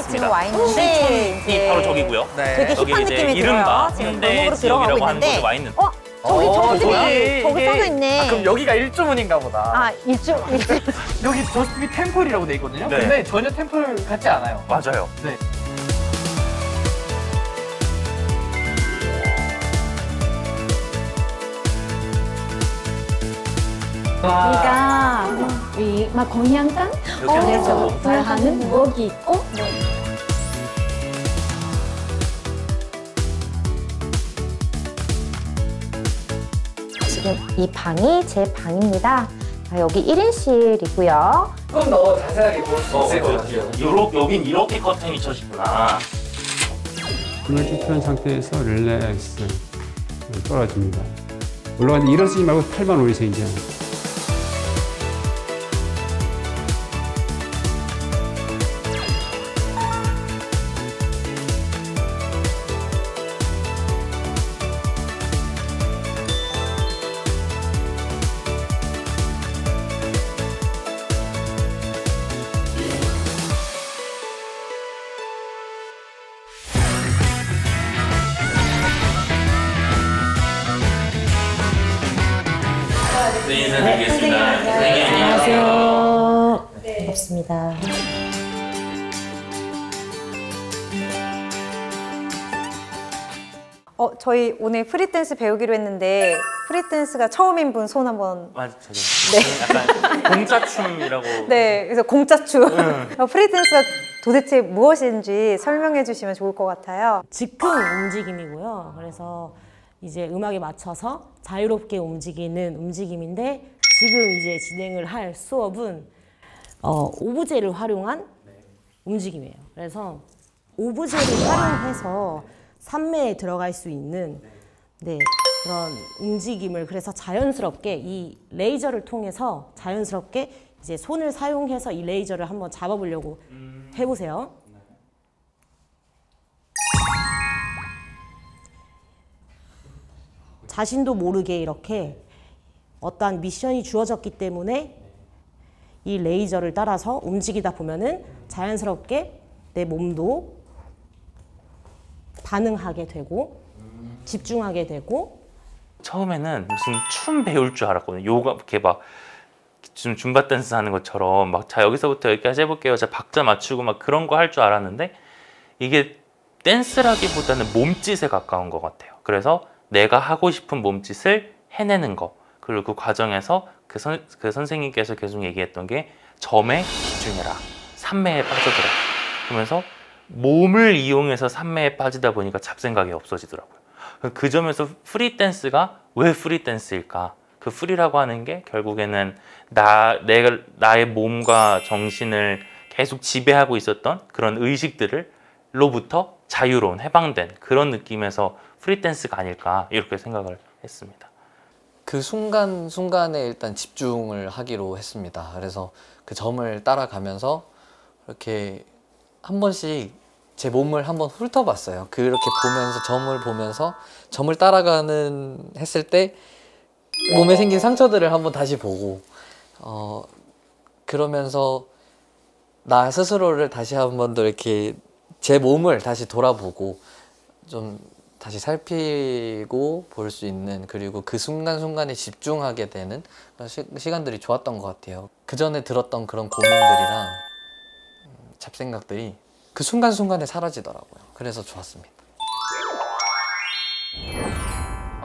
지금 와 있는데 이 바로 저기고요. 네. 되게 힙한 느낌이 이른바 들어요. 현대 지역이라고 하는 곳에 와 있는. 저기 써져 있네. 아, 그럼 여기가 일주문인가 보다. 아, 일주. 여기 저스트비 템플이라고 돼 있거든요. 네. 근데 전혀 템플 같지 않아요. 맞아요. 네. 그러니까 이 막 공양간 그래서 잘하는 무역이 있고 지금 이 방이 제 방입니다. 여기 1인실이고요. 조금 더 자세하게 볼 수 있을 것 같아요. 여긴 이렇게 커튼이 쳐지구나. 눈을 쭉 펴는 상태에서 릴렉스 떨어집니다. 올라가는데 일어서지 말고 팔만 올리세요 이제. 네, 인사드리겠습니다. 안녕하세요. 반갑습니다. 저희 오늘 프리댄스 배우기로 했는데 프리댄스가 처음인 분 손 한번. 맞아, 약간 공짜춤이라고. 네, 그래서 공짜춤. 프리댄스가 도대체 무엇인지 설명해 주시면 좋을 것 같아요. 즉흥 움직임이고요. 그래서 이제 음악에 맞춰서 자유롭게 움직이는 움직임인데 지금 이제 진행을 할 수업은 오브제를 활용한 움직임이에요. 그래서 오브제를 활용해서 산매에 들어갈 수 있는 그런 움직임을 그래서 자연스럽게 이 레이저를 통해서 자연스럽게 이제 손을 사용해서 이 레이저를 한번 잡아보려고 해보세요. 자신도 모르게 이렇게 어떠한 미션이 주어졌기 때문에 이 레이저를 따라서 움직이다 보면은 자연스럽게 내 몸도 반응하게 되고 집중하게 되고. 처음에는 무슨 춤 배울 줄 알았거든요. 요가 이렇게 막 줌바 댄스 하는 것처럼 막 자 여기서부터 여기까지 해볼게요. 자 박자 맞추고 막 그런 거 할 줄 알았는데 이게 댄스라기보다는 몸짓에 가까운 것 같아요. 그래서 내가 하고 싶은 몸짓을 해내는 거, 그리고 그 과정에서 그 선생님께서 계속 얘기했던 게 점에 집중해라, 산매에 빠져들어. 그러면서 몸을 이용해서 산매에 빠지다 보니까 잡생각이 없어지더라고요. 그 점에서 프리댄스가 왜 프리댄스일까? 그 프리라고 하는 게 결국에는 나의 몸과 정신을 계속 지배하고 있었던 그런 의식들로부터 자유로운, 해방된 그런 느낌에서 프리댄스가 아닐까 이렇게 생각을 했습니다. 그 순간순간에 일단 집중을 하기로 했습니다. 그래서 그 점을 따라가면서 이렇게 한 번씩 제 몸을 한번 훑어봤어요. 그렇게 보면서 점을 따라가는 했을 때 몸에 생긴 상처들을 한번 다시 보고 그러면서 나 스스로를 다시 한 번 더 이렇게 제 몸을 다시 돌아보고 좀 다시 살피고 볼 수 있는, 그리고 그 순간순간에 집중하게 되는 그런 시간들이 좋았던 것 같아요. 그 전에 들었던 그런 고민들이랑 잡생각들이 그 순간순간에 사라지더라고요. 그래서 좋았습니다.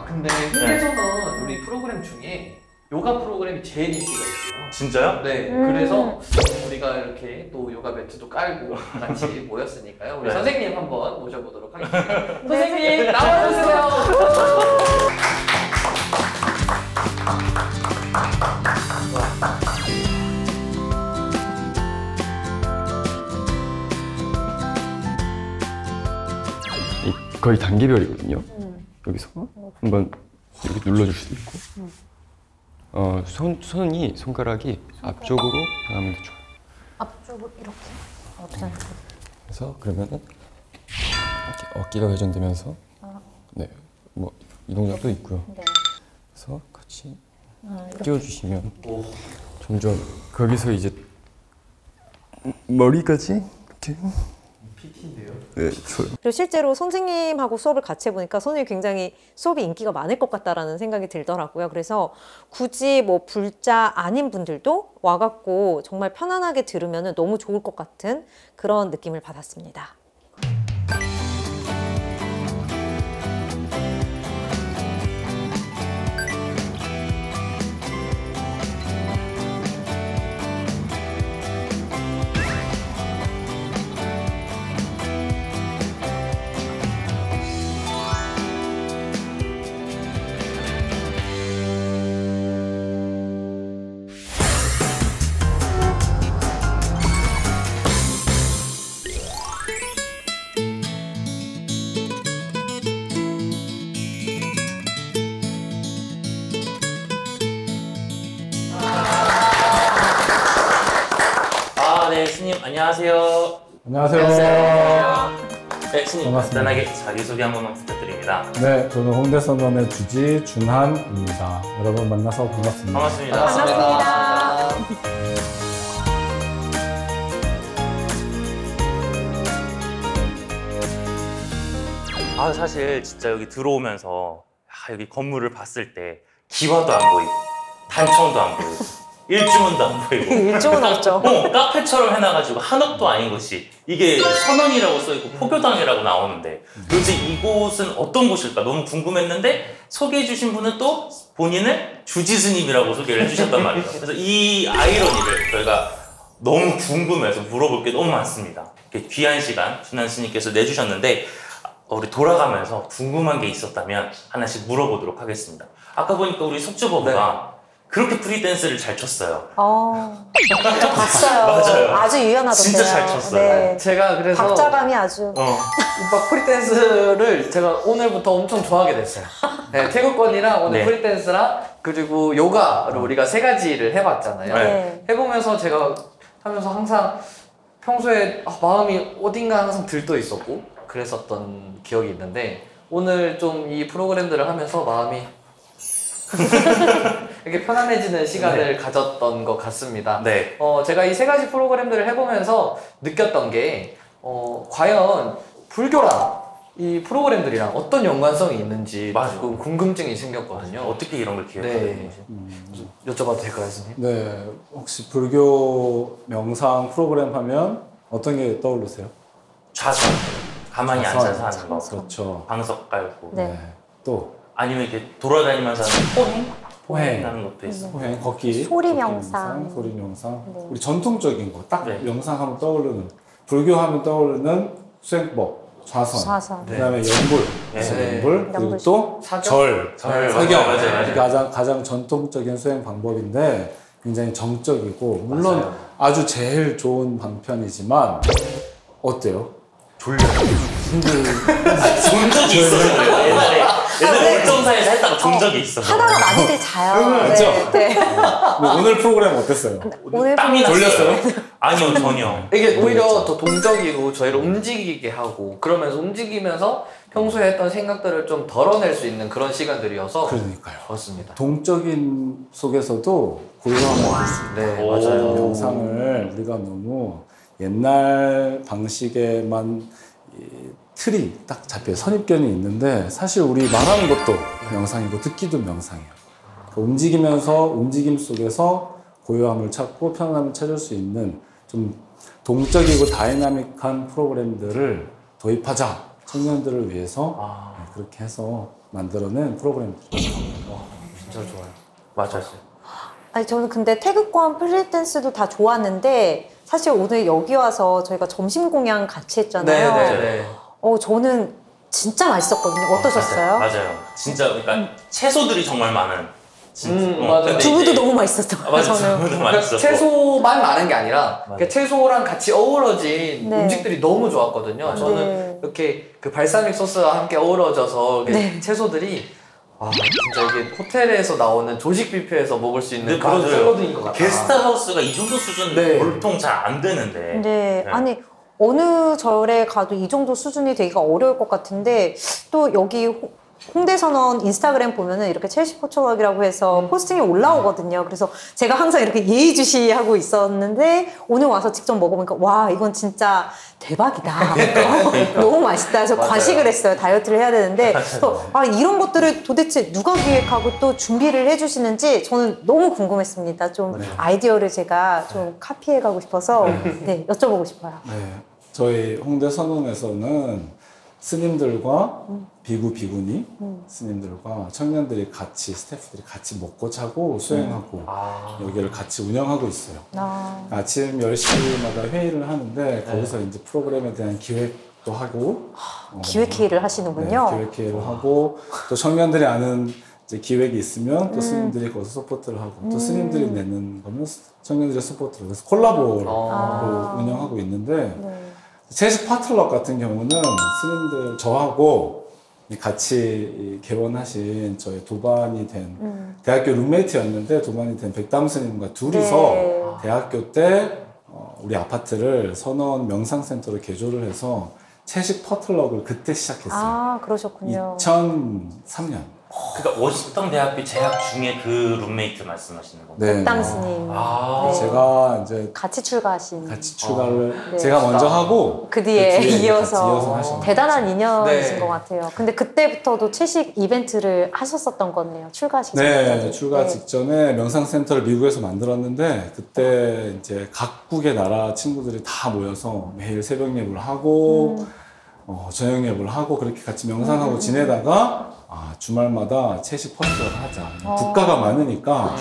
근데 현대에서는 우리 프로그램 중에 요가 프로그램이 제일 인기가 있어요. 진짜요? 네, 그래서 우리가 이렇게 또 요가 매트도 깔고 같이 모였으니까요. 우리 선생님 한번 모셔보도록 하겠습니다. 선생님 나와주세요. 거의 단계별이거든요. 여기서 한번 이렇게 눌러줄 수도 있고, 손가락이 앞쪽으로 가면 더 좋아요. 앞쪽으로 이렇게? 어떻게 하는 거예요? 그래서 그러면은 이렇게 어깨가 회전되면서 뭐 이 동작도 있고요. 그래서 같이 띄워주시면 점점 거기서 이제 머리까지 이렇게 PT인데요. 네, 그리고 실제로 선생님하고 수업을 같이 해보니까 선생님이 굉장히 수업이 인기가 많을 것 같다라는 생각이 들더라고요. 그래서 굳이 뭐 불자 아닌 분들도 와갖고 정말 편안하게 들으면 너무 좋을 것 같은 그런 느낌을 받았습니다. 네, 스님 안녕하세요. 안녕하세요. 네, 스님 반갑습니다. 간단하게 자기소개 한 번만 부탁드립니다. 네, 저는 홍대선원의 주지 준한입니다. 여러분 만나서 반갑습니다. 반갑습니다. 반갑습니다. 아, 사실 진짜 여기 들어오면서 여기 건물을 봤을 때 기와도 안 보이고 단청도 안 보이고 일주문도 안 보이고 일종은 없죠. 카페처럼 해놔가지고 한옥도 아닌 곳이 이게 선원이라고 써있고 포교당이라고 나오는데 도대체 이곳은 어떤 곳일까 너무 궁금했는데 소개해주신 분은 또 본인을 주지스님이라고 소개를 해주셨단 말이에요. 그래서 이 아이러니를 저희가 너무 궁금해서 물어볼 게 너무 많습니다. 이렇게 귀한 시간 준한 스님께서 내주셨는데 우리 돌아가면서 궁금한 게 있었다면 하나씩 물어보도록 하겠습니다. 아까 보니까 우리 속주버브가 그렇게 프리댄스를 잘 췄어요. 저 봤어요. 맞아요. 아주 유연하던데요. 진짜 잘 췄어요. 네. 제가 그래서 박자감이 아주. 막 프리댄스를 제가 오늘부터 엄청 좋아하게 됐어요. 네, 태국권이랑 오늘 네. 프리댄스랑 그리고 요가를 우리가 세 가지를 해봤잖아요. 네. 해보면서 제가 하면서 항상 평소에 마음이 어딘가 항상 들떠 있었고 그랬었던 기억이 있는데 오늘 좀 이 프로그램들을 하면서 마음이 이렇게 편안해지는 시간을 가졌던 것 같습니다. 네. 제가 이 세 가지 프로그램들을 해보면서 느꼈던 게 과연 불교랑 이 프로그램들이랑 어떤 연관성이 있는지 맞아요. 조금 궁금증이 생겼거든요. 어떻게 이런 걸 기억하게 네. 되는지. 여쭤봐도 될까요, 선생님? 네, 혹시 불교 명상 프로그램 하면 어떤 게 떠오르세요? 좌선. 가만히 좌선. 앉아서 하는 거. 그렇죠. 방석 깔고. 네. 또 아니면 이렇게 돌아다니면서 하는 포행. 하는 것도 있어. 포행, 걷기, 소리 걷기 명상. 소리 명상. 네. 우리 전통적인 거, 딱 네. 명상하면 떠오르는 불교하면 떠오르는 수행법, 좌선. 좌선. 그다음에 연불, 네. 연불, 그리고 연불. 또 사경? 절, 절, 사경. 맞아요. 이게 가장 전통적인 수행 방법인데 굉장히 정적이고 물론 맞아요. 아주 제일 좋은 방편이지만 어때요? 졸려요. 존 적이 있었어요. 옛날에 월정사에서 했다가 존 적이 있어서. 하다가 많이들 자요. 맞죠? 네. 근데 오늘 프로그램 어땠어요? 오늘 땀이 났어요. 졸렸어요? 아니요, 전혀. 이게 오히려 더 동적이고 저희를 움직이게 하고 그러면서 움직이면서 평소에 했던 생각들을 좀 덜어낼 수 있는 그런 시간들이어서 그러니까요. 좋았습니다. 동적인 속에서도 고요함을 얻을 수 있다. 네, 오. 맞아요. 명상을 우리가 너무 옛날 방식에만 이 틀이 딱 잡혀 선입견이 있는데 사실 우리 말하는 것도 명상이고 듣기도 명상이에요. 그러니까 움직이면서 움직임 속에서 고요함을 찾고 편안함을 찾을 수 있는 좀 동적이고 다이나믹한 프로그램들을 도입하자. 청년들을 위해서 그렇게 해서 만들어낸 프로그램들이에요. 진짜 좋아요. 맞아요. 아니 저는 근데 태극권 프리댄스도 다 좋았는데 사실 오늘 여기 와서 저희가 점심 공양 같이 했잖아요. 네네네. 저는 진짜 맛있었거든요. 어떠셨어요? 맞아요. 진짜 그러니까 채소들이 정말 많은. 맞아요. 근데 두부도 이제- 너무 맛있었어요. 맞아, 저는. 두부도 그러니까 맛있었고. 채소만 많은 게 아니라 맞아요. 채소랑 같이 어우러진 네. 음식들이 너무 좋았거든요. 저는 네. 이렇게 그 발사믹 소스와 함께 어우러져서 이렇게 네. 채소들이 진짜 이게 호텔에서 나오는 조식 뷔페에서 먹을 수 있는 네, 그런 맞아요. 샐러드인 것 같아요. 게스트하우스가 이 정도 수준 네. 보통 잘 안 되는데. 네. 아니 어느 절에 가도 이 정도 수준이 되기가 어려울 것 같은데 또 여기 홍대 선언 인스타그램 보면은 이렇게 첼시 포토락이라고 해서 포스팅이 올라오거든요. 그래서 제가 항상 이렇게 예의주시하고 있었는데 오늘 와서 직접 먹어보니까 와 이건 진짜 대박이다. 너무 맛있다. 저 과식을 했어요. 다이어트를 해야 되는데 그래서 아 이런 것들을 도대체 누가 기획하고 또 준비를 해주시는지 저는 너무 궁금했습니다. 좀 아이디어를 제가 좀 카피해가고 싶어서 네 여쭤보고 싶어요. 네, 저희 홍대 선언에서는 스님들과 비구니 스님들과 청년들이 같이 스태프들이 같이 먹고 자고 수행하고 여기를 같이 운영하고 있어요. 아침 10시마다 회의를 하는데 거기서 이제 프로그램에 대한 기획도 하고 기획회의를 하시는군요. 네, 기획회의를 하고 또 청년들이 아는 이제 기획이 있으면 또 스님들이 거기서 서포트를 하고 또 스님들이 내는 거면 청년들이 서포트를 그래서 콜라보로 운영하고 있는데 채식 파틀럭 같은 경우는 스님들 저하고 같이 개원하신 저희 도반이 된 대학교 룸메이트였는데 도반이 된 백담 스님과 둘이서 대학교 때 우리 아파트를 선원 명상센터로 개조를 해서 채식 파틀럭을 그때 시작했어요. 아 그러셨군요. 2003년. 그러니까 워싱턴 대학교 재학 중에 그 룸메이트 말씀하시는 건가요? 네. 땅 스님. 네. 제가 이제 같이 출가하신. 같이 출가를 네. 제가 먼저 하고 그 뒤에 이어서 하신 대단한 인연이신 네. 것 같아요. 근데 그때부터도 채식 이벤트를 하셨었던 거네요. 출가하시기 네, 전까지. 출가 네. 직전에 명상센터를 미국에서 만들었는데 그때 이제 각국의 나라 친구들이 다 모여서 매일 새벽 예불을 하고 저녁 예불을 하고 그렇게 같이 명상하고 지내다가 주말마다 채식 퍼스트를 하자. 국가가 많으니까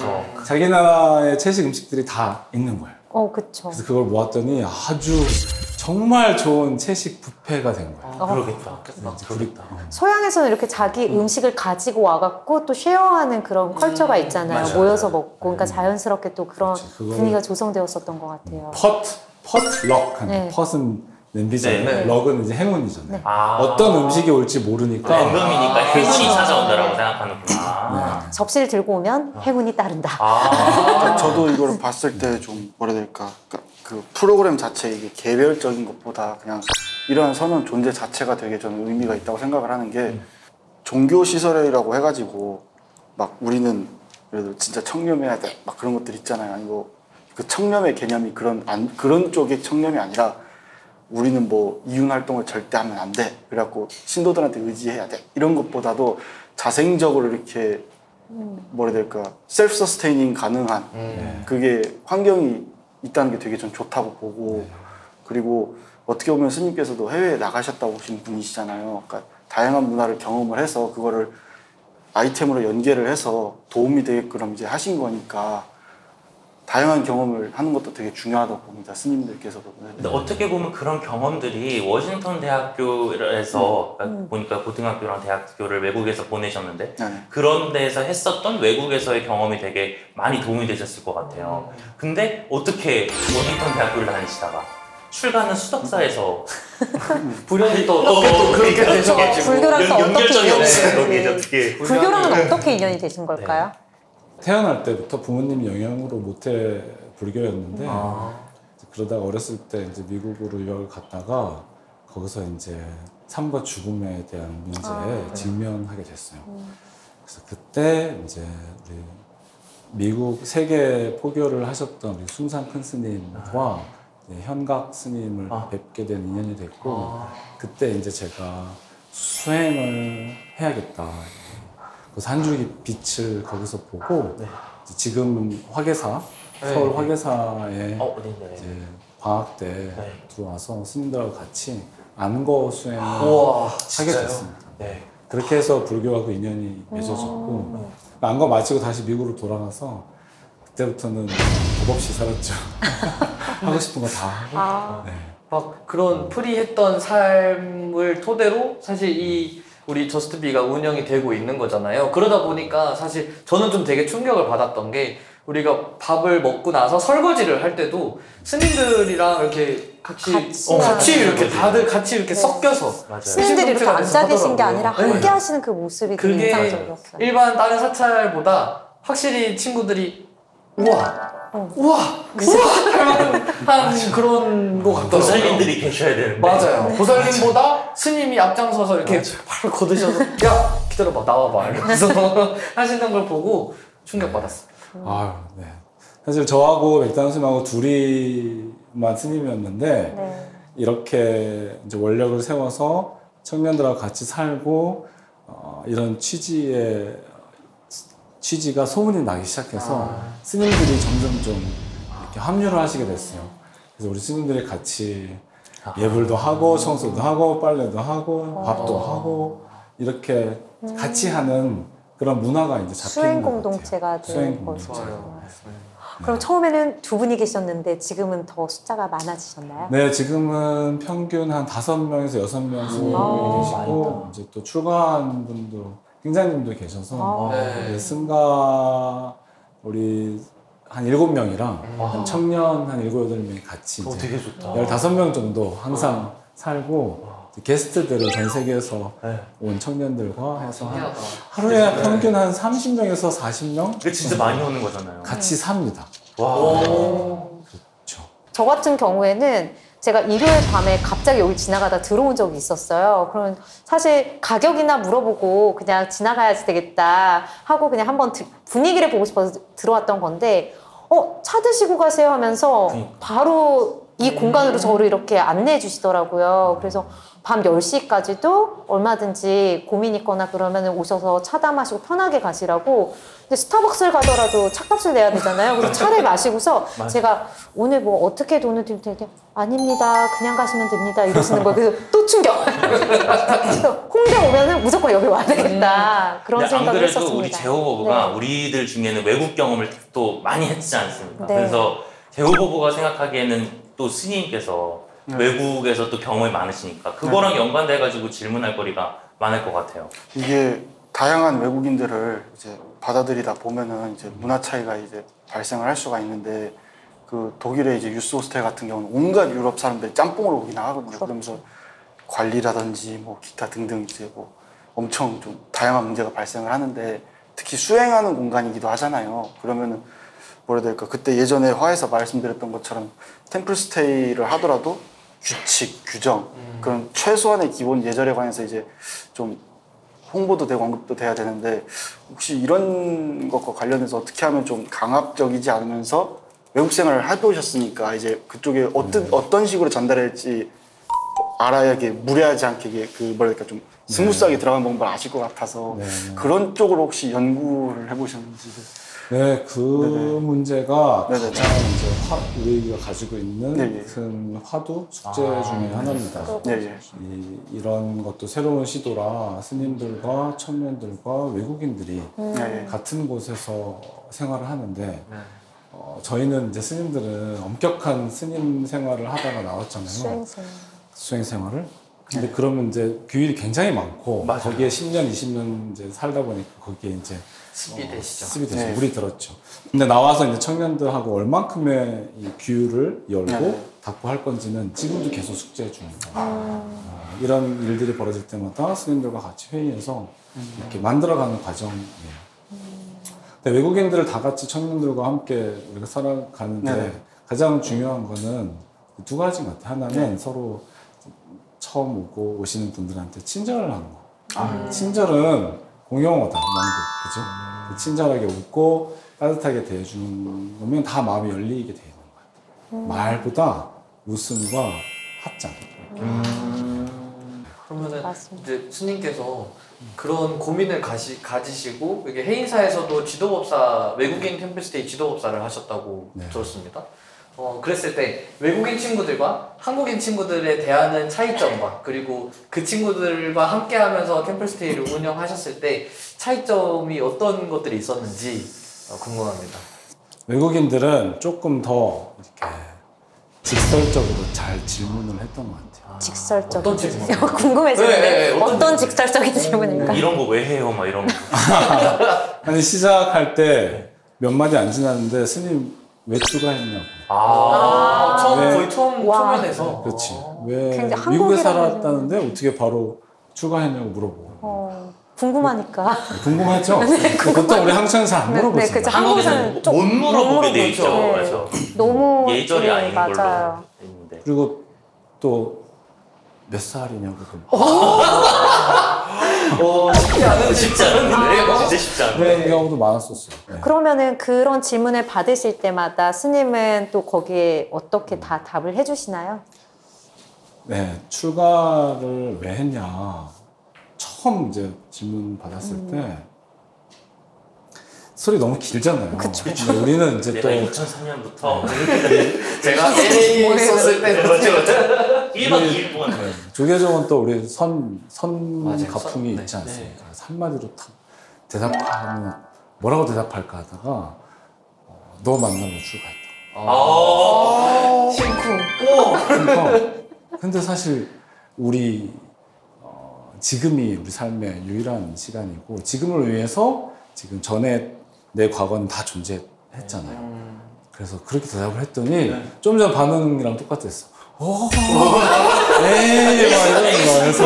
자기 나라의 채식 음식들이 다 있는 거예요. 그쵸. 그래서 그걸 모았더니 아주 정말 좋은 채식 뷔페가 된 거예요. 그러겠다. 그러겠다. 서양에서는 이렇게 자기 음식을 가지고 와갖고 또 쉐어하는 그런 컬처가 있잖아요. 맞아요. 모여서 먹고. 그러니까 자연스럽게 또 그런 그걸- 분위기가 조성되었었던 것 같아요. 펫럭. 네. 펫은 냄비잖아요. 네. 럭은 이제 행운이잖아요. 아. 어떤 음식이 올지 모르니까 랜덤이니까 행운이 찾아온다라고 생각하는구나. 접시를 들고 오면 행운이 따른다. 저도 이걸 봤을 때 좀 뭐라 해야 될까 그 프로그램 자체 이게 개별적인 것보다 그냥 이러한 선언 존재 자체가 되게 저는 의미가 있다고 생각을 하는 게 종교 시설이라고 해가지고 막 우리는 그래도 진짜 청렴해야 돼 막 그런 것들 있잖아요. 아니고 그 청렴의 개념이 그런 쪽의 청렴이 아니라 우리는 뭐 이윤 활동을 절대 하면 안 돼. 그래갖고 신도들한테 의지해야 돼. 이런 것보다도 자생적으로 이렇게 뭐라 해야 될까 셀프 서스테이닝 가능한 그게 환경이 있다는 게 되게 전 좋다고 보고 그리고 어떻게 보면 스님께서도 해외에 나가셨다 오신 분이시잖아요. 그러니까 다양한 문화를 경험을 해서 그거를 아이템으로 연계를 해서 도움이 되게끔 이제 하신 거니까 다양한 경험을 하는 것도 되게 중요하다고 봅니다. 스님들께서도. 근데 어떻게 보면 그런 경험들이 워싱턴 대학교에서 보니까 고등학교랑 대학교를 외국에서 보내셨는데 그런 데서 했었던 외국에서의 경험이 되게 많이 도움이 되셨을 것 같아요. 근데 어떻게 워싱턴 대학교를 다니시다가 출가는 수덕사에서 불현이 또 그렇게 되셔가지고 불교랑 또 어떻게 연결점이 인연이 없어요. 되는지. 어떻게 불교랑은 어떻게 인연이 되신 걸까요? 태어날 때부터 부모님 영향으로 모태 불교였는데 그러다가 어렸을 때 이제 미국으로 유학을 갔다가 거기서 이제 삶과 죽음에 대한 문제에 직면하게 됐어요. 그래서 그때 이제 우리 미국 세계 포교를 하셨던 우리 숭산 큰 스님과 현각 스님을 뵙게 된 인연이 됐고 그때 이제 제가 수행을 해야겠다. 그래서 한 줄기 빛을 거기서 보고 지금 화계사 서울 화계사에 이제 방학 때 들어와서 스님들하고 같이 안거 수행을 하게 됐습니다. 그렇게 해서 불교하고 인연이 맺어졌고 안거 마치고 다시 미국으로 돌아가서 그때부터는 법 없이 살았죠. 하고 싶은 거 다 하고. 막 그런 프리했던 삶을 토대로 사실 이 우리 저스트비가 운영이 되고 있는 거잖아요. 그러다 보니까 사실 저는 좀 되게 충격을 받았던 게 우리가 밥을 먹고 나서 설거지를 할 때도 스님들이랑 이렇게 같이 이렇게 다들 같이 이렇게 섞여서 스님들이 이렇게 앉아 계신 게 아니라 함께 하시는 그 모습이 되게 그게 인상적이었어요. 일반 다른 사찰보다 확실히 친구들이 우와 할만한 그런 거 같더라고요. 보살님들이 계셔야 되는데 맞아요. 보살님보다 스님이 앞장서서 이렇게 팔을 걷으셔서 야 기다려봐 나와봐 이러면서 하시는 걸 보고 충격받았어요. 아유, 네. 사실 저하고 백다은 스님하고 둘이만 스님이었는데 네. 이렇게 이제 원력을 세워서 청년들하고 같이 살고 이런 취지가 소문이 나기 시작해서 스님들이 점점 좀 이렇게 합류를 하시게 됐어요. 그래서 우리 스님들이 같이 예불도 하고 청소도 하고 빨래도 하고 밥도 하고 이렇게 같이 하는 그런 문화가 이제 잡히는 수행 것 같아요. 공동체가 수행 된 거죠. 공동체. 그럼 처음에는 두 분이 계셨는데 지금은 더 숫자가 많아지셨나요? 네, 지금은 평균 한 5명에서 6명 스님이 계시고 이제 또 출가한 분도 행자님도 계셔서 네. 승가 우리 한 7명이랑 한 청년 한 7, 8명이 같이 이제 되게 좋다. 15명 정도 항상 살고 게스트들을 전 세계에서 온 청년들과 해서 한 하루에 평균 한 30명에서 40명? 그게 진짜 많이 오는 거잖아요. 같이 삽니다. 와. 그렇죠. 저 같은 경우에는 제가 일요일 밤에 갑자기 여기 지나가다 들어온 적이 있었어요. 그러면 사실 가격이나 물어보고 그냥 지나가야지 되겠다 하고 그냥 한번 분위기를 보고 싶어서 들어왔던 건데 차 드시고 가세요 하면서 바로 이 공간으로 저를 이렇게 안내해 주시더라고요. 그래서 밤 10시까지도 얼마든지 고민 있거나 그러면 오셔서 차다 마시고 편하게 가시라고. 근데 스타벅스를 가더라도 차값을 내야 되잖아요. 그래서 차를 마시고서 제가 오늘 뭐 어떻게 돈을 드릴 텐데 아닙니다. 그냥 가시면 됩니다. 이러시는 거예요. 그래서 또 충격. 그래서 홍대 오면은 무조건 여기 와야 되겠다. 그런 생각을 했었습니다. 안 그래도 우리 제호버브가 네. 우리들 중에는 외국 경험을 또 많이 했지 않습니까? 네. 그래서 제호버브가 생각하기에는 또 스님께서 외국에서 또 경험이 많으시니까 그거랑 연관돼가지고 질문할 거리가 많을 것 같아요. 이게 다양한 외국인들을 이제 받아들이다 보면은 이제 문화 차이가 이제 발생을 할 수가 있는데 그 독일의 이제 유스 호스텔 같은 경우는 온갖 유럽 사람들이 짬뽕으로 오긴 하거든요. 그러면서 관리라든지 뭐 기타 등등 이제 뭐 엄청 좀 다양한 문제가 발생을 하는데 특히 수행하는 공간이기도 하잖아요. 그러면은 뭐라 해야 될까? 그때 예전에 화에서 말씀드렸던 것처럼 템플 스테이를 하더라도 규칙, 규정 그런 최소한의 기본 예절에 관해서 이제 좀 홍보도 되고 언급도 돼야 되는데 혹시 이런 것과 관련해서 어떻게 하면 좀 강압적이지 않으면서 외국 생활을 해보셨으니까 이제 그쪽에 어떤 식으로 전달할지 알아야 이게 무례하지 않게 이게 그 뭐랄까 좀 스무스하게 들어가는 방법을 아실 것 같아서 그런 쪽으로 혹시 연구를 해보셨는지. 네, 그 문제가 네네. 가장 이제 우리가 가지고 있는 큰 화두 숙제 중에 하나입니다. 이런 것도 새로운 시도라 스님들과 청년들과 외국인들이 같은 곳에서 생활을 하는데 저희는 이제 스님들은 엄격한 스님 생활을 하다가 나왔잖아요. 수행 생활을. 근데 그러면 이제 규율이 굉장히 많고 거기에 10년, 20년 이제 살다 보니까 거기에 이제 습이 되시죠. 습이 되죠. 물이 들었죠. 근데 나와서 이제 청년들하고 얼만큼의 이 규율을 열고 닫고 할 건지는 지금도 계속 숙제 중입니다. 이런 일들이 벌어질 때마다 스님들과 같이 회의해서 이렇게 만들어가는 과정이에요. 근데 외국인들을 다 같이 청년들과 함께 우리가 살아가는데 가장 중요한 거는 두 가지 같아요. 하나는 서로 처음 오시는 분들한테 친절을 하는 거. 친절은 공용어다, 만국, 그죠? 친절하게 웃고 따뜻하게 대해주는 거면 다 마음이 열리게 되는 것 같아요. 말보다 웃음과 합장. 그러면은 이제 스님께서 그런 고민을 가지시고 이게 해인사에서도 지도법사 외국인 템플스테이 지도법사를 하셨다고 들었습니다. 그랬을 때 외국인 친구들과 한국인 친구들에 대하는 차이점과 그리고 그 친구들과 함께하면서 템플스테이를 운영하셨을 때 차이점이 어떤 것들이 있었는지 궁금합니다. 외국인들은 조금 더 이렇게 직설적으로 잘 질문을 했던 것 같아요. 직설적인 질문. 궁금해지는데 어떤 직설적인 질문일까요? 이런 거 왜 해요? 막 이런 거. 아니 시작할 때 몇 마디 안 지났는데 스님 왜 출가했냐고. 거의 초면에서. 그렇지. 왜 미국에 살았다는데 어떻게 바로 출가했냐고 물어보고. 궁금하니까. 궁금하죠? 보통 우리 한국에서는 잘 안 물어보잖아요. 네, 그렇죠. 한국에서는 못 물어보게 돼 있죠. 네. 그래서 너무 예절이 아닌 걸로 맞아요. 있는데. 그리고 또 몇 살이냐고. 쉽지 않은 쉽지 않은데 진짜 쉽지 않은데. 그런 경우도 많았었어요. 네. 그러면은 그런 질문을 받으실 때마다 스님은 또 거기에 어떻게 다 답을 해주시나요? 네, 출가를 왜 했냐. 처음 이제 질문 받았을 때 소리 너무 길잖아요. 근데 우리는 이제 내가 또 2003년부터 제가 LA 있었을 때 그렇죠. 1박 2일 동안 네, 조계종은 또 우리 선 맞아요. 가풍이 네, 있지 않습니까? 네. 그래서 한마디로 탁 대답하면 뭐라고 대답할까 하다가 너 만나면 출가했다. 심쿵. 근데 사실 우리 지금이 우리 삶의 유일한 시간이고 지금을 위해서 지금 전에 내 과거는 다 존재했잖아요. 그래서 그렇게 대답을 했더니 좀 전 반응이랑 똑같았어. 에이 막 이러면서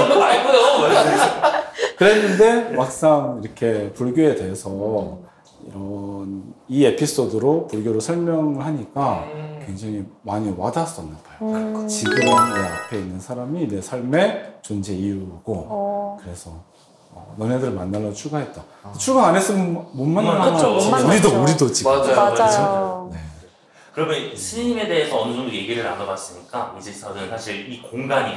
그랬는데 막상 이렇게 불교에 대해서 이런 이 에피소드로 불교를 설명을 하니까 굉장히 많이 와닿았었나 봐요. 지금 내 앞에 있는 사람이 내 삶의 존재 이유고 그래서 너네들 만나러 출가했다. 출가 안 했으면 못 만나는 거죠. 우리도 지금. 맞아요. 네. 그러면 스님에 대해서 어느 정도 얘기를 나눠봤으니까 이제 저는 사실 이 공간이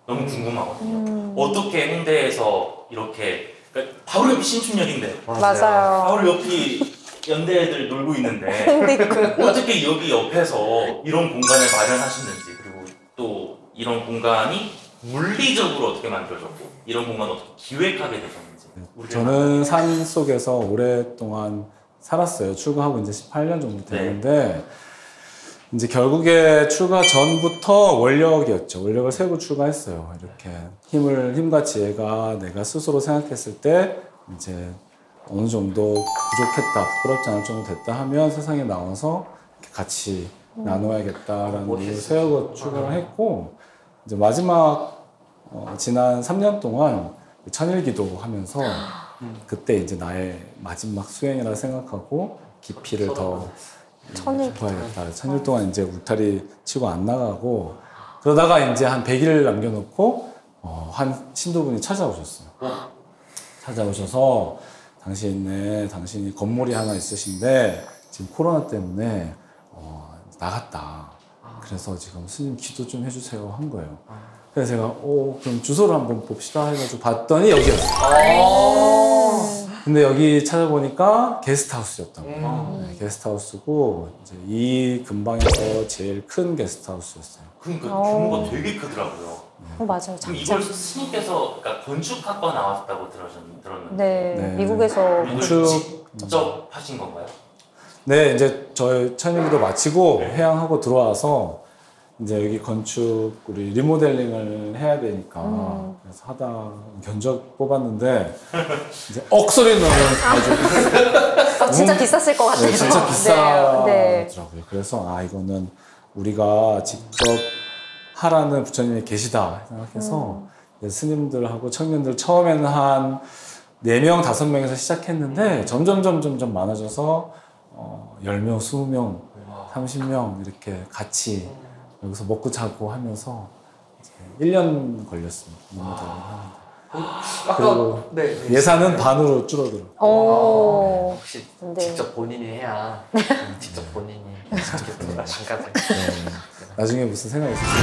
너무 궁금하거든요. 어떻게 홍대에서 이렇게 그러니까 바로 옆이 신춘역인데 맞아요. 바로 옆이 연대 애들 놀고 있는데 어떻게 여기 옆에서 이런 공간을 마련하셨는지 그리고 또 이런 공간이 물리적으로 어떻게 만들어졌고 이런 공간을 어떻게 기획하게 되셨는지 저는 산 속에서 오랫동안 살았어요. 출가하고 이제 18년 정도 됐는데 이제 결국에 출가 전부터 원력이었죠. 원력을 세고 출가했어요. 이렇게 힘과 지혜가 내가 스스로 생각했을 때 이제 어느 정도 부족했다, 부끄럽지 않을 정도 됐다 하면 세상에 나와서 같이 나눠야겠다라는 이유를 세우고 출가를 했고 이제 마지막 지난 3년 동안 천일기도 하면서 그때 이제 나의 마지막 수행이라 생각하고 깊이를 더 깊어야겠다. 천일 동안 이제 울타리 치고 안 나가고 그러다가 이제 한 100일 남겨놓고 한 신도분이 찾아오셨어요. 찾아오셔서 당신이 건물이 하나 있으신데 지금 코로나 때문에 나갔다. 그래서 지금 스님 기도 좀 해주세요 한 거예요. 그래서 제가 그럼 주소를 한번 봅시다 해가지고 봤더니 여기였어요. 근데 여기 찾아보니까 게스트하우스였던 거예요. 네, 게스트하우스고 이제 이 근방에서 제일 큰 게스트하우스였어요. 그러니까 규모가 되게 크더라고요. 맞아요. 그럼 이걸 스님께서 그러니까 건축학과 나왔다고 들었는데 네, 미국에서 직접 하신 건가요? 네, 이제 저희 천일기도 마치고 해양하고 들어와서 이제 여기 건축 우리 리모델링을 해야 되니까 그래서 하다 견적 뽑았는데 이제 억소리 나면 가지고 진짜 비쌌을 것 같아요. 네, 진짜 비싸더라고요. 네. 그래서 이거는 우리가 직접 하라는 부처님이 계시다 생각해서 스님들하고 청년들 처음에는 한 4명, 5명에서 시작했는데 점점 많아져서 10명, 20명, 30명 이렇게 같이 여기서 먹고 자고 하면서 1년 걸렸습니다. 그리고 예산은 반으로 줄어들어. 역시 직접 본인이 해야 직접 본인이 잠깐 나중에 무슨 생각 있으시면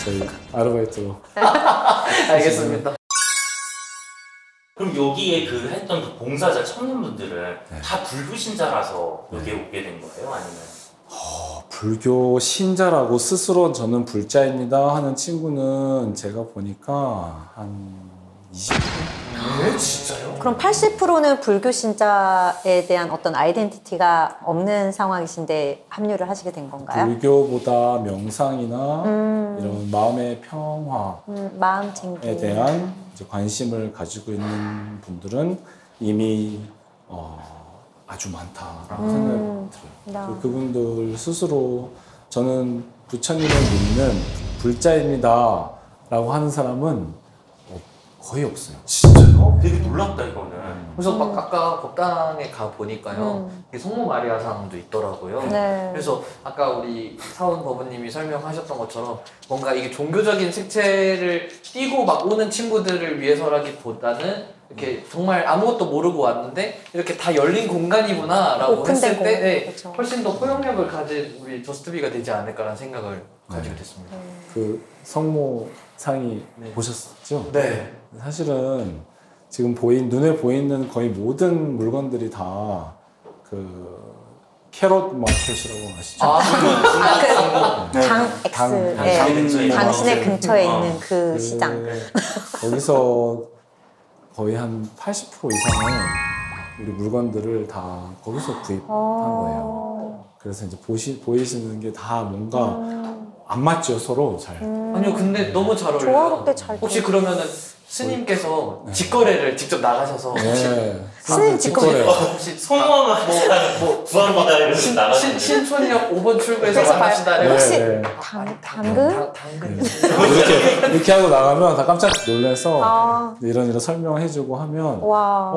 저희 아르바이트로. 알겠습니다. 그럼 여기에 했던 그 봉사자 청년분들은 다 불교 신자라서 여기에 오게 된 거예요? 아니면? 불교 신자라고 스스로 저는 불자입니다 하는 친구는 제가 보니까 한 20%? 네? 진짜요? 그럼 80%는 불교 신자에 대한 어떤 아이덴티티가 없는 상황이신데 합류를 하시게 된 건가요? 불교보다 명상이나 이런 마음의 평화에 마음 챙김. 대한 이제 관심을 가지고 있는 분들은 이미 아주 많다라고 생각이 들어요. 그분들 스스로 저는 부처님을 믿는 불자입니다 라고 하는 사람은 거의 없어요. 진짜요? 되게 놀랍다 이거는. 그래서 막 아까 법당에 가 보니까요, 성모 마리아상도 있더라고요. 네. 그래서 아까 우리 사원 법원님이 설명하셨던 것처럼 뭔가 이게 종교적인 색채를 띠고 막 오는 친구들을 위해서라기보다는 이렇게 정말 아무것도 모르고 왔는데 이렇게 다 열린 공간이구나라고 했을 때 네, 그렇죠. 훨씬 더 포용력을 가진 우리 저스트비가 되지 않을까라는 생각을 가지게 됐습니다. 그 성모상이 보셨죠? 네. 사실은 지금 눈에 보이는 거의 모든 물건들이 다 그 캐럿 마켓이라고 아시죠? 당신의 근처에 있는 그 시장. 거기서 거의 한 80% 이상의 우리 물건들을 다 거기서 구입한 거예요. 그래서 이제 보이시는 게 다 뭔가 안 맞죠, 서로 잘. 아니요, 근데 너무 잘 어울려요. 조화롭게 잘. 혹시 그러면은 스님께서 직거래를 직접 나가셔서 스님 직거래. 혹시 성모만 뭐 구합니다 이러면서 나가시는 신촌역 5번 출구에서 만납시다. 혹시 네. 당근? 당근. 이렇게 하고 나가면 다 깜짝 놀라서 이런 설명해주고 하면 와.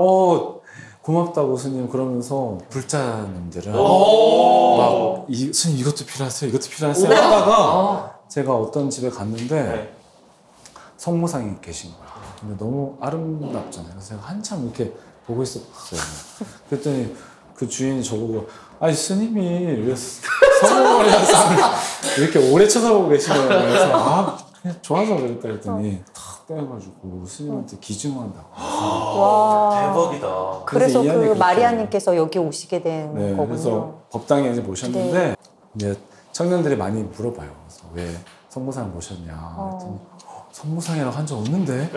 고맙다고 스님 그러면서 불자님들은 막 스님 이것도 필요하세요 이것도 필요하세요 하다가 제가 어떤 집에 갔는데 성모상이 계신 거야. 근데 너무 아름답잖아요. 그래서 제가 한참 이렇게 보고 있었어요. 그랬더니 그 주인이 저보고 아니 스님이 왜 성모상을 이렇게 오래 쳐다보고 계시네요. 그래서 그냥 좋아서 그랬다 했더니 탁 빼가지고 스님한테 기증한다고. 와. 대박이다. 그래서 그 그렇게 마리아님께서 여기 오시게 된 거군요. 그래서 법당에 이제 모셨는데 이제 청년들이 많이 물어봐요. 그래서 왜 성모상 모셨냐 했더니 성모상이라고 한 적 없는데.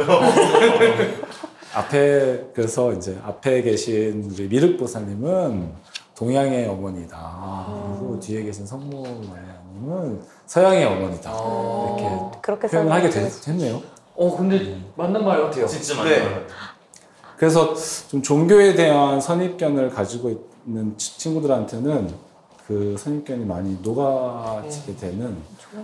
그래서 이제 앞에 계신 우리 미륵보살님은 동양의 어머니다. 그리고 뒤에 계신 성모 마리아님은 서양의 어머니다. 이렇게 그렇게 표현을 하게 됐네요. 근데 맞는 말 같아요. 진짜 맞는 말 같아요. 그래서 좀 종교에 대한 선입견을 가지고 있는 친구들한테는 그 선입견이 많이 녹아지게 되는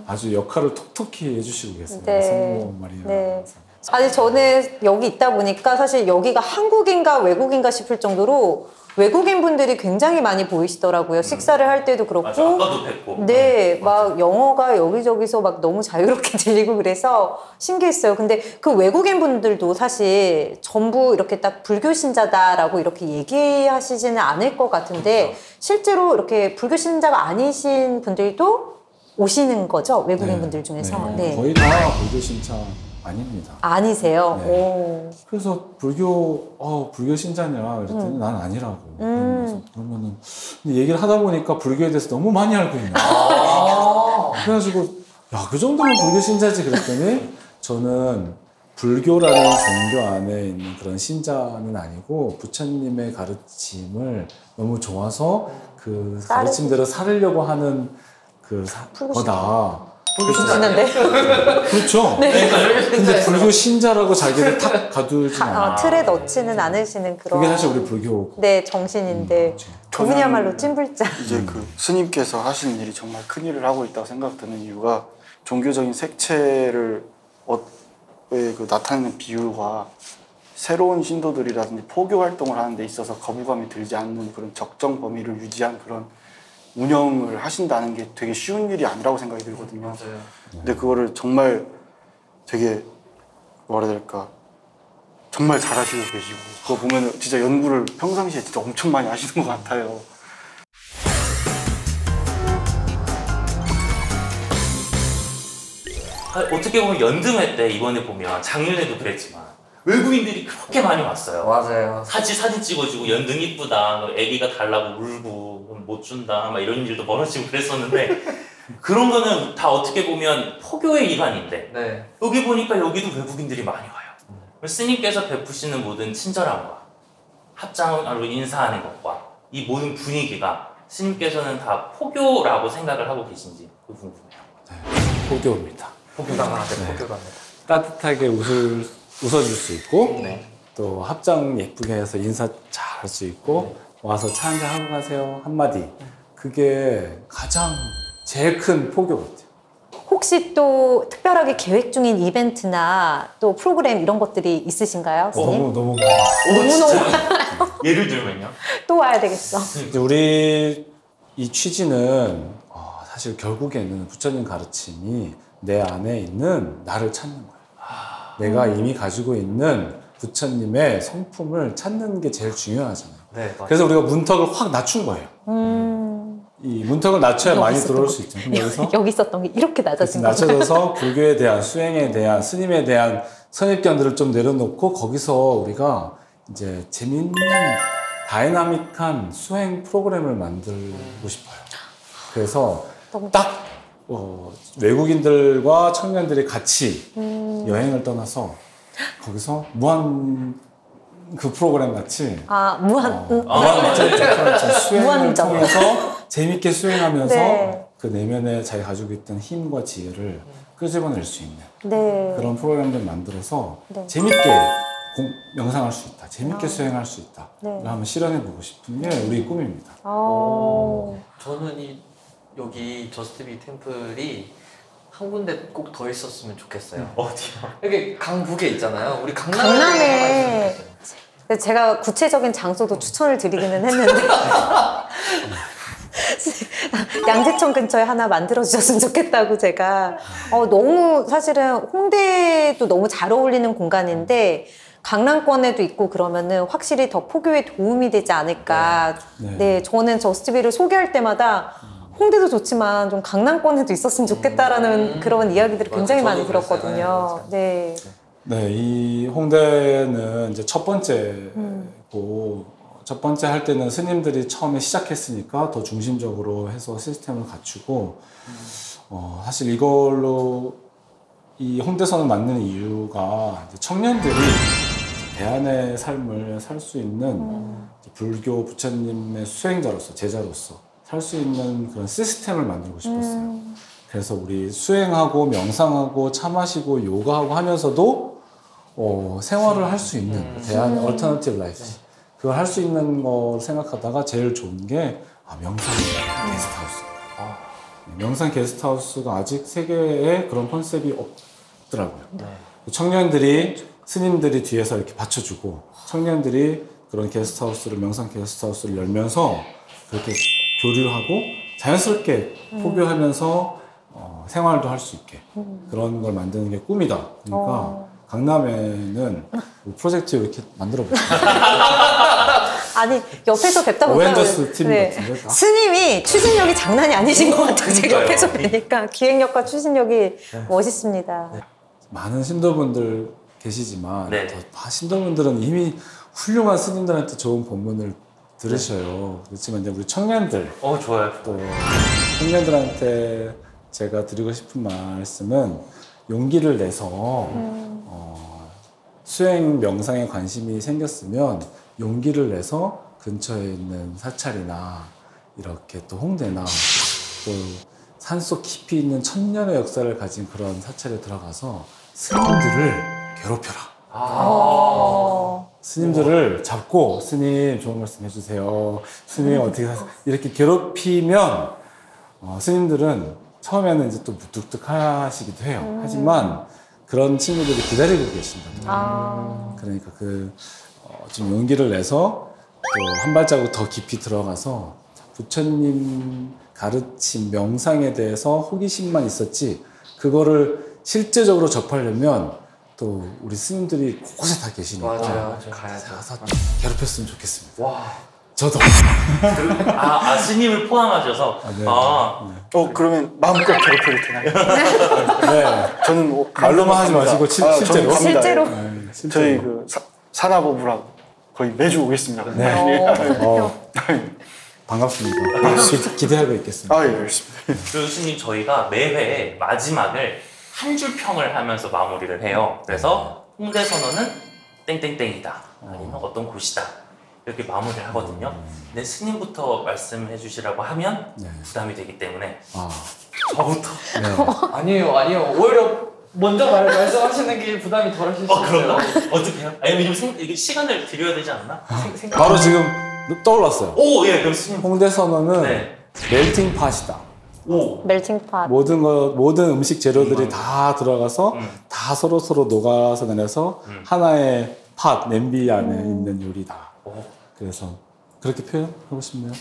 아주 역할을 톡톡히 해주시고 계세요. 성모 마리아. 네. 아니 저는 여기 있다 보니까 사실 여기가 한국인가 외국인가 싶을 정도로 외국인 분들이 굉장히 많이 보이시더라고요. 식사를 할 때도 그렇고. 맞아, 아까도 뵙고. 네, 막 영어가 여기저기서 막 너무 자유롭게 들리고 그래서 신기했어요. 근데 그 외국인 분들도 사실 전부 이렇게 딱 불교 신자다라고 이렇게 얘기하시지는 않을 것 같은데 실제로 이렇게 불교 신자가 아니신 분들도 오시는 거죠? 외국인 분들 중에서. 네. 거의 다 불교 신자 아닙니다. 아니세요? 네. 오. 그래서 불교 신자냐 그랬더니 난 아니라고. 그래서 그러면은 얘기를 하다 보니까 불교에 대해서 너무 많이 알고 있는 거예요. 그래가지고 야, 그 정도면 불교 신자지 그랬더니 저는 불교라는 종교 안에 있는 그런 신자는 아니고 부처님의 가르침을 너무 좋아서 그 가르침대로 살으려고 하는 거다. 불교 신자인데? 그렇죠. 네. 근데 불교 신자라고 자기를 탁 가두지 않아. 틀에 넣지는 않으시는 그런. 그게 사실 우리 불교. 네, 정신인데 그분이야말로 찐불자. 이제 그 스님께서 하시는 일이 정말 큰 일을 하고 있다고 생각드는 이유가 종교적인 색채를 나타내는 비율과 새로운 신도들이라든지 포교 활동을 하는 데 있어서 거부감이 들지 않는 그런 적정 범위를 유지한 그런 운영을 하신다는 게 되게 쉬운 일이 아니라고 생각이 들거든요. 맞아요. 근데 그거를 정말 되게 뭐라 해야 될까 정말 잘하시고 계시고 그거 보면 진짜 연구를 평상시에 진짜 엄청 많이 하시는 것 같아요. 어떻게 보면 연등회 때 이번에 보면 작년에도 그랬지만 외국인들이 그렇게 많이 왔어요. 맞아요. 사진 찍어주고 연등 이쁘다, 애기가 달라고 울고 못 준다, 막 이런 일도 벌어지고 그랬었는데 그런 거는 다 어떻게 보면 포교의 일환인데 네. 여기 보니까 여기도 외국인들이 많이 와요. 스님께서 베푸시는 모든 친절함과 합장으로 인사하는 것과 이 모든 분위기가 스님께서는 다 포교라고 생각을 하고 계신지 궁금해요. 네, 포교입니다. 포교답니다. 따뜻하게 웃어줄 수 있고 또 합장 예쁘게 해서 인사 잘 할 수 있고 와서 차 한잔 하고 가세요 한마디 그게 가장 제일 큰 포교 같아요. 혹시 또 특별하게 계획 중인 이벤트나 또 프로그램 이런 것들이 있으신가요, 스님? 너무 예를 들면요? 또 와야 되겠어. 이제 우리 이 취지는 사실 결국에는 부처님 가르침이 내 안에 있는 나를 찾는 거예요. 내가 이미 가지고 있는 부처님의 성품을 찾는 게 제일 중요하잖아요. 네, 맞아요. 그래서 우리가 문턱을 확 낮춘 거예요. 이 문턱을 낮춰야 많이 들어올 수 있죠. 여기서 여기 있었던 게 이렇게 낮아진 거죠. 낮춰져서 불교에 대한, 수행에 대한, 스님에 대한 선입견들을 좀 내려놓고 거기서 우리가 이제 재밌는 다이나믹한 수행 프로그램을 만들고 싶어요. 그래서 딱 외국인들과 청년들이 같이 여행을 떠나서 거기서 무한 그 프로그램 같이 수행을 무한정. 통해서 재밌게 수행하면서 네. 그 내면에 자기가 가지고 있던 힘과 지혜를 끄집어낼 수 있는 네. 그런 프로그램들 만들어서 네. 재밌게 명상할 수 있다, 재밌게 수행할 수 있다. 네. 한번 실현해보고 싶은 게 우리 꿈입니다. 저는 여기 저스트비 템플이 한 군데 꼭 더 있었으면 좋겠어요. 어디요? 여기 강북에 있잖아요. 우리 강남에 제가 구체적인 장소도 추천을 드리기는 했는데 양재천 근처에 하나 만들어 주셨으면 좋겠다고 제가 너무 사실은 홍대도 너무 잘 어울리는 공간인데 강남권에도 있고 그러면은 확실히 더 포교에 도움이 되지 않을까. 네, 저는 저스트비를 소개할 때마다 홍대도 좋지만 좀 강남권에도 있었으면 좋겠다라는 그런 이야기들을 굉장히 많이 들었거든요. 네. 네, 이 홍대는 이제 첫 번째고 첫 번째 할 때는 스님들이 처음에 시작했으니까 더 중심적으로 해서 시스템을 갖추고 사실 이걸로 이 홍대선을 만드는 이유가 이제 청년들이 대안의 삶을 살 수 있는 불교 부처님의 수행자로서 제자로서 살 수 있는 그런 시스템을 만들고 싶었어요. 그래서 우리 수행하고 명상하고 차 마시고 요가하고 하면서도 생활을 할 수 있는 대안 얼터너티브 라이프 그걸 할 수 있는 거 생각하다가 제일 좋은 게 명상 게스트하우스. 명상 게스트하우스가 아직 세계에 그런 컨셉이 없더라고요. 청년들이 스님들이 뒤에서 이렇게 받쳐주고 청년들이 그런 게스트하우스를 명상 게스트하우스를 열면서 그렇게 교류하고 자연스럽게 포교하면서 생활도 할 수 있게 그런 걸 만드는 게 꿈이다. 그러니까 강남에는 프로젝트 이렇게 만들어 보세요. 아니 옆에서 뵙다 보니까 어벤져스 팀 같은데 스님이 추진력이 장난이 아니신 것 같아요. 제가 옆에서 뵈니까 기획력과 추진력이 멋있습니다. 많은 신도분들 계시지만 더 신도분들은 이미 훌륭한 스님들한테 좋은 법문을 들으셔요. 그렇지만 이제 우리 청년들 좋아요. 또 청년들한테 제가 드리고 싶은 말씀은 용기를 내서 수행 명상에 관심이 생겼으면 용기를 내서 근처에 있는 사찰이나 이렇게 또 홍대나 또 산속 깊이 있는 천년의 역사를 가진 그런 사찰에 들어가서 스님들을 괴롭혀라. 스님들을 잡고 스님 좋은 말씀 해주세요. 스님 어떻게 사세요? 이렇게 괴롭히면 스님들은 처음에는 이제 또 무뚝뚝하시기도 해요. 하지만 그런 친구들이 기다리고 계신다. 그러니까 좀 용기를 내서 또 한 발자국 더 깊이 들어가서 부처님 가르침 명상에 대해서 호기심만 있었지 그거를 실제적으로 접하려면 또 우리 스님들이 곳곳에 다 계시니까 맞아요. 가야죠. 가서 괴롭혔으면 좋겠습니다. 와. 저도. 스님을 포함하셔서. 그러면 마음껏 괴롭혀도 되나요? 네. 저는 말로만 하지 마시고 실제로. 실제로. 네, 저희 그 산하보부랑 거의 매주 오겠습니다. 네. 반갑습니다. 기대하고 있겠습니다. 예, 알겠습니다. 교수님 저희가 매회 마지막을 한 줄 평을 하면서 마무리를 해요. 그래서 홍대 선언은 땡땡땡이다. 아니면 어떤 곳이다. 이렇게 마무리를 하거든요. 근데 스님부터 말씀해 주시라고 하면 부담이 되기 때문에 저부터. 아니에요. 오히려 먼저 말씀하시는 게 부담이 덜하실 수 있어요. 그런가? 어떻게 해요? 아니면 이게 시간을 드려야 되지 않나? 바로 지금 떠올랐어요. 그럼 스님. 홍대 선언은 멜팅 팟이다. 멜팅팟. 모든 음식 재료들이 다 들어가서 다 서로 녹아서 내려서 하나의 팟, 냄비 안에 있는 요리다. 그래서 그렇게 표현하고 싶네요.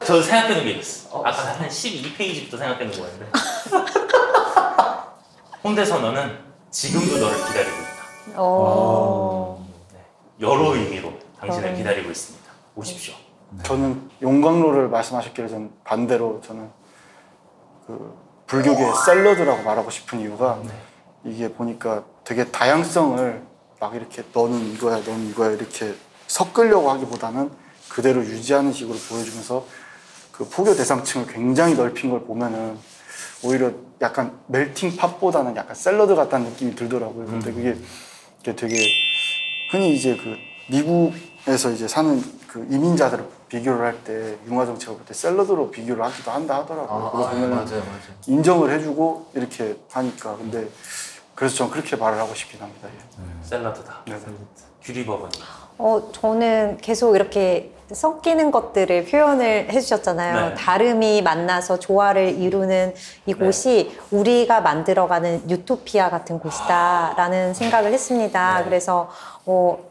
저 생각해둔 게 있어. 아까 한 12페이지부터 생각해둔 거였는데 홍대 선언은 지금도 너를 기다리고 있다. 여러 의미로 당신을 기다리고 있습니다. 오십시오. 저는 용광로를 말씀하셨기를 전 반대로 저는 그 불교계의 샐러드라고 말하고 싶은 이유가 이게 보니까 되게 다양성을 막 이렇게 너는 이거야 이렇게 섞으려고 하기보다는 그대로 유지하는 식으로 보여주면서 그 포교 대상층을 굉장히 넓힌 걸 보면은 오히려 약간 멜팅 팝보다는 약간 샐러드 같다는 느낌이 들더라고요. 근데 그게 되게 흔히 이제 그 미국에서 이제 사는 그 이민자들을 비교를 할 때 융화 정책을 볼 때 샐러드로 비교를 하기도 한다 하더라고요. 그거 보면 맞아요. 인정을 해주고 이렇게 하니까. 근데 그래서 전 그렇게 말을 하고 싶긴 합니다. 샐러드다. 네. 규리 법은. 저는 계속 이렇게 섞이는 것들을 표현을 해주셨잖아요. 네. 다름이 만나서 조화를 이루는 이곳이 우리가 만들어가는 유토피아 같은 곳이다라는 생각을 했습니다. 그래서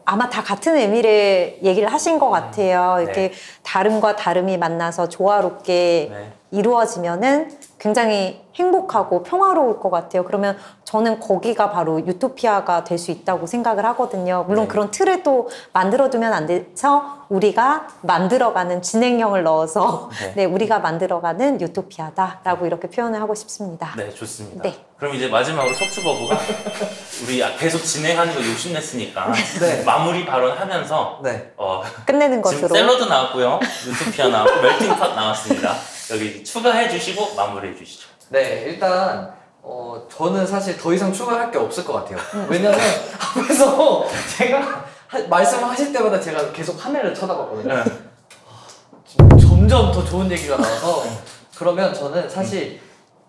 아마 다 같은 의미를 얘기를 하신 것 같아요. 이렇게 다름과 다름이 만나서 조화롭게 이루어지면은 굉장히 행복하고 평화로울 것 같아요. 그러면 저는 거기가 바로 유토피아가 될 수 있다고 생각을 하거든요. 물론 그런 틀을 또 만들어두면 안 돼서 우리가 만들어가는 진행형을 넣어서 우리가 만들어가는 유토피아다라고 이렇게 표현을 하고 싶습니다. 네, 좋습니다. 네. 그럼 이제 마지막으로 석주버부가 우리 계속 진행하는 거 욕심냈으니까 마무리 발언하면서 끝내는 것으로. 지금 샐러드 나왔고요. 유토피아 나왔고 멜팅팟 나왔습니다. 여기 추가해 주시고 마무리해 주시죠. 네, 일단 저는 사실 더 이상 추가할 게 없을 것 같아요. 왜냐면 앞에서 제가 말씀하실 때마다 제가 계속 하늘을 쳐다봤거든요. 점점 더 좋은 얘기가 나와서 그러면 저는 사실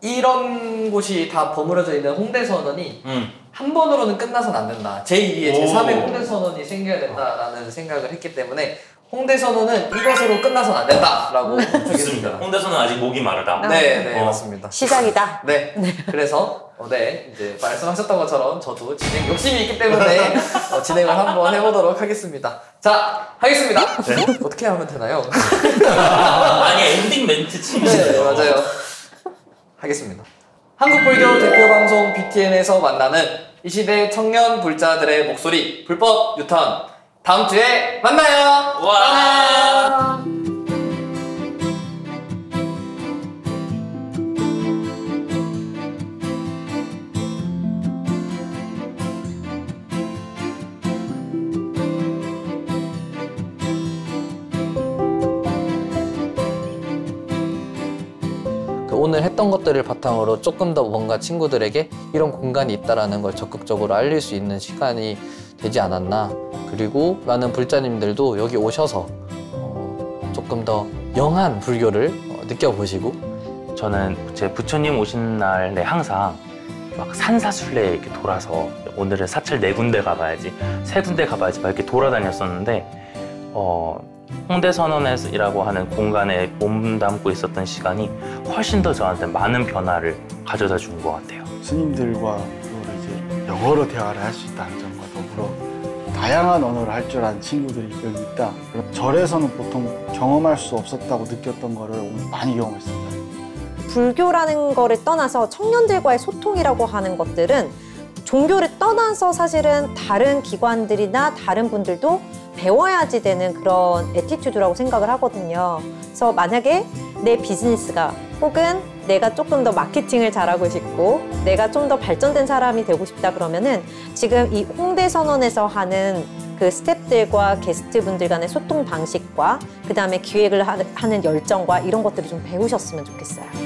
이런 곳이 다 버무려져 있는 홍대 선언이 한 번으로는 끝나서는 안 된다. 제2의 제3의 홍대 선언이 생겨야 된다라는 생각을 했기 때문에 홍대 선언은 이것으로 끝나서는 안 된다라고 좋습니다. 홍대 선언은 아직 목이 마르다. 네, 맞습니다. 시작이다. 네. 그래서 이제 말씀하셨던 것처럼 저도 진행 욕심이 있기 때문에 진행을 한번 해보도록 하겠습니다. 자, 하겠습니다. 어떻게 하면 되나요? 아니, 엔딩 멘트 치시네요. 네, 맞아요. 하겠습니다. 한국불교 대표 방송 BTN에서 만나는 이 시대 청년 불자들의 목소리 불법 유턴. 다음 주에 만나요. 와. 오늘 했던 것들을 바탕으로 조금 더 뭔가 친구들에게 이런 공간이 있다라는 걸 적극적으로 알릴 수 있는 시간이 되지 않았나. 그리고 많은 불자님들도 여기 오셔서 조금 더 영한 불교를 느껴보시고. 저는 제 부처님 오신 날 항상 막 산사순례 이렇게 돌아서 오늘은 사찰 4군데 가봐야지, 3군데 가봐야지 막 이렇게 돌아다녔었는데 홍대 선언이라고 하는 공간에 몸담고 있었던 시간이 훨씬 더 저한테 많은 변화를 가져다 준 것 같아요. 스님들과 그걸 이제 영어로 대화를 할 수 있다는 점과 더불어 다양한 언어를 할 줄 아는 친구들이 여기 있다. 절에서는 보통 경험할 수 없었다고 느꼈던 거를 오늘 많이 경험했습니다. 불교라는 거를 떠나서 청년들과의 소통이라고 하는 것들은 종교를 떠나서 사실은 다른 기관들이나 다른 분들도 배워야지 되는 그런 애티튜드라고 생각을 하거든요. 그래서 만약에 내 비즈니스가 혹은 내가 조금 더 마케팅을 잘하고 싶고 내가 좀 더 발전된 사람이 되고 싶다 그러면은 지금 이 홍대 선언에서 하는 그 스태프들과 게스트분들 간의 소통 방식과 그 다음에 기획을 하는 열정과 이런 것들을 좀 배우셨으면 좋겠어요.